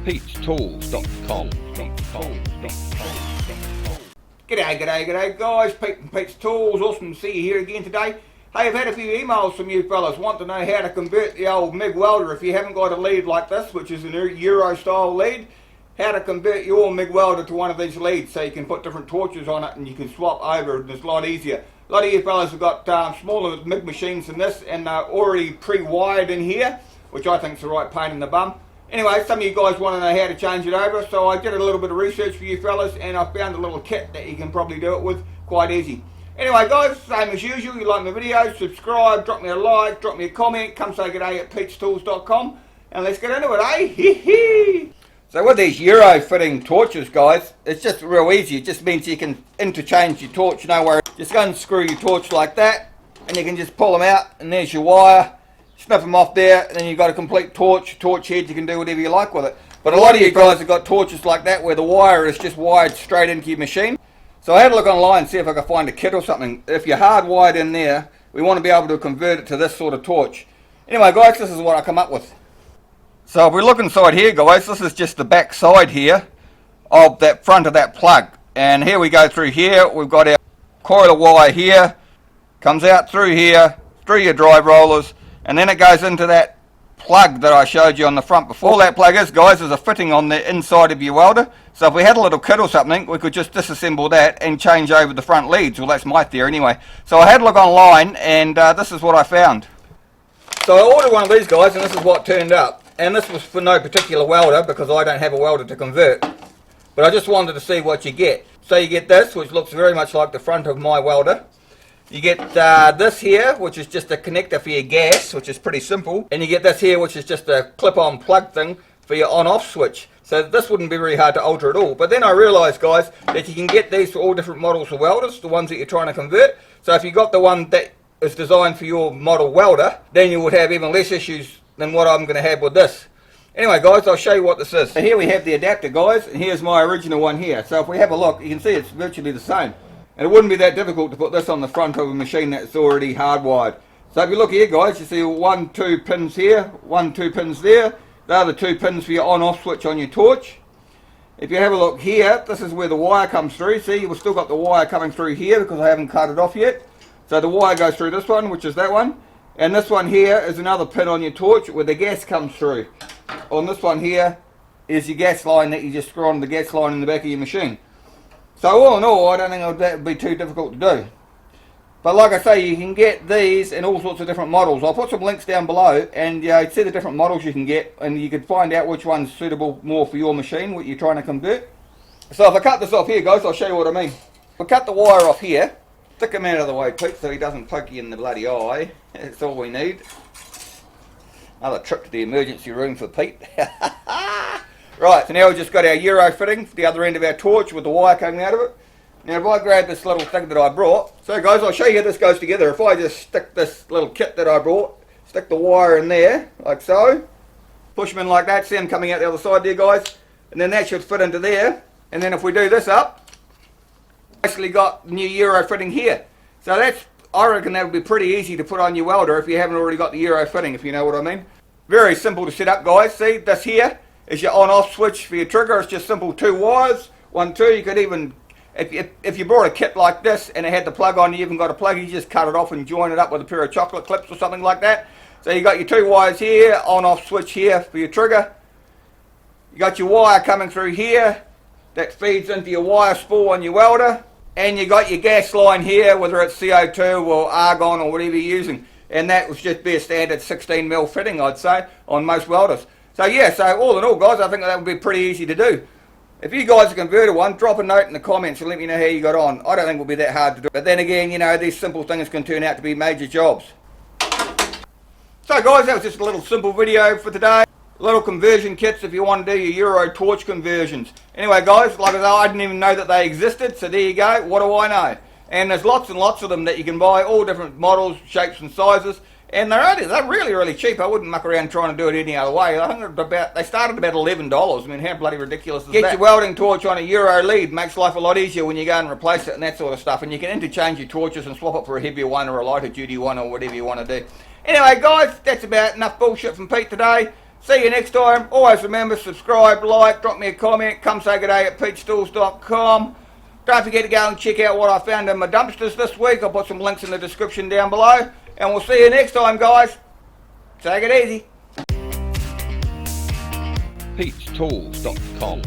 Pete'sTools.com. G'day guys, Pete from Pete's Tools. Awesome to see you here again today. Hey, I've had a few emails from you fellas wanting to know how to convert the old Mig Welder. If you haven't got a lead like this, which is an Euro style lead, how to convert your Mig Welder to one of these leads so you can put different torches on it and you can swap over, and it's a lot easier. A lot of you fellas have got smaller MIG machines than this, and they're already pre-wired in here, which I think is the right pain in the bum. Anyway, some of you guys want to know how to change it over, so I did a little bit of research for you fellas, and I found a little kit that you can probably do it with quite easy. Anyway guys, same as usual, you like my videos, subscribe, drop me a like, drop me a comment, come say g'day at Pete'sTools.com, and let's get into it, eh? Hee hee! So with these Euro fitting torches guys, it's just real easy. It just means you can interchange your torch, no worry. Just unscrew your torch like that, and you can just pull them out, and there's your wire. Snip them off there, and then you've got a complete torch head. You can do whatever you like with it. But a lot of you guys have got torches like that where the wire is just wired straight into your machine. So I had a look online and see if I could find a kit or something. If you're hardwired in there, we want to be able to convert it to this sort of torch. Anyway guys, this is what I come up with. So if we look inside here guys, this is just the back side here of that front of that plug. And here we go through here, we've got our coil of wire here, comes out through here, through your drive rollers, and then it goes into that plug that I showed you on the front before. All that plug is guys is a fitting on the inside of your welder. So if we had a little kit or something, we could just disassemble that and change over the front leads. Well, that's my theory anyway. So I had a look online, and this is what I found. So I ordered one of these guys, and this is what turned up. And this was for no particular welder because I don't have a welder to convert. But I just wanted to see what you get. So you get this, which looks very much like the front of my welder. You get this here, which is just a connector for your gas, which is pretty simple. And you get this here, which is just a clip-on plug thing for your on-off switch. So this wouldn't be very hard to alter at all. But then I realised, guys, that you can get these for all different models of welders, the ones that you're trying to convert. So if you got the one that is designed for your model welder, then you would have even less issues than what I'm going to have with this. Anyway guys, I'll show you what this is. So here we have the adapter guys, and here's my original one here. So if we have a look, you can see it's virtually the same. And it wouldn't be that difficult to put this on the front of a machine that's already hardwired. So if you look here guys, you see 1, 2 pins here, 1, 2 pins there. They're the 2 pins for your on-off switch on your torch. If you have a look here, this is where the wire comes through. See, we've still got the wire coming through here because I haven't cut it off yet. So the wire goes through this one, which is that one. And this one here is another pin on your torch where the gas comes through. On this one here is your gas line that you just screw on the gas line in the back of your machine. So all in all, I don't think that would be too difficult to do. But like I say, you can get these in all sorts of different models. I'll put some links down below, and see the different models you can get, and you can find out which one's suitable more for your machine, what you're trying to convert. So if I cut this off here guys, I'll show you what I mean. We'll cut the wire off here. Stick him out of the way, Pete, so he doesn't poke you in the bloody eye. That's all we need. Another trip to the emergency room for Pete. Right, so now we've just got our Euro fitting for the other end of our torch with the wire coming out of it. Now if I grab this little thing that I brought, so guys, I'll show you how this goes together. If I just stick this little kit that I brought, stick the wire in there, like so, push them in like that, see them coming out the other side there guys, and then that should fit into there. And then if we do this up, basically got new Euro fitting here. So that's, I reckon that would be pretty easy to put on your welder if you haven't already got the Euro fitting, if you know what I mean. Very simple to set up guys. See, this here is your on-off switch for your trigger. It's just simple 2 wires, 1, 2. You could even, if you brought a kit like this and it had the plug on, you even got a plug, you just cut it off and join it up with a pair of chocolate clips or something like that. So you got your 2 wires here, on-off switch here for your trigger. You got your wire coming through here that feeds into your wire spool on your welder. And you got your gas line here, whether it's CO2 or argon or whatever you're using. And that would just be a standard 16mm fitting, I'd say, on most welders. So yeah, so all in all guys, I think that would be pretty easy to do. If you guys have converted one, drop a note in the comments and let me know how you got on. I don't think it will be that hard to do. But then again, you know, these simple things can turn out to be major jobs. So guys, that was just a little simple video for today. Little conversion kits if you want to do your Euro torch conversions. Anyway guys, like I said, I didn't even know that they existed, so there you go, what do I know? And there's lots and lots of them that you can buy, all different models, shapes and sizes. And they're really cheap. I wouldn't muck around trying to do it any other way. I think they started about $11. I mean, how bloody ridiculous is that? Get your welding torch on a Euro lead. Makes life a lot easier when you go and replace it and that sort of stuff. And you can interchange your torches and swap it for a heavier one or a lighter duty one or whatever you want to do. Anyway, guys, that's about enough bullshit from Pete today. See you next time. Always remember, subscribe, like, drop me a comment, come say good day at peachstools.com. Don't forget to go and check out what I found in my dumpsters this week. I'll put some links in the description down below. And we'll see you next time, guys. Take it easy. peachstools.com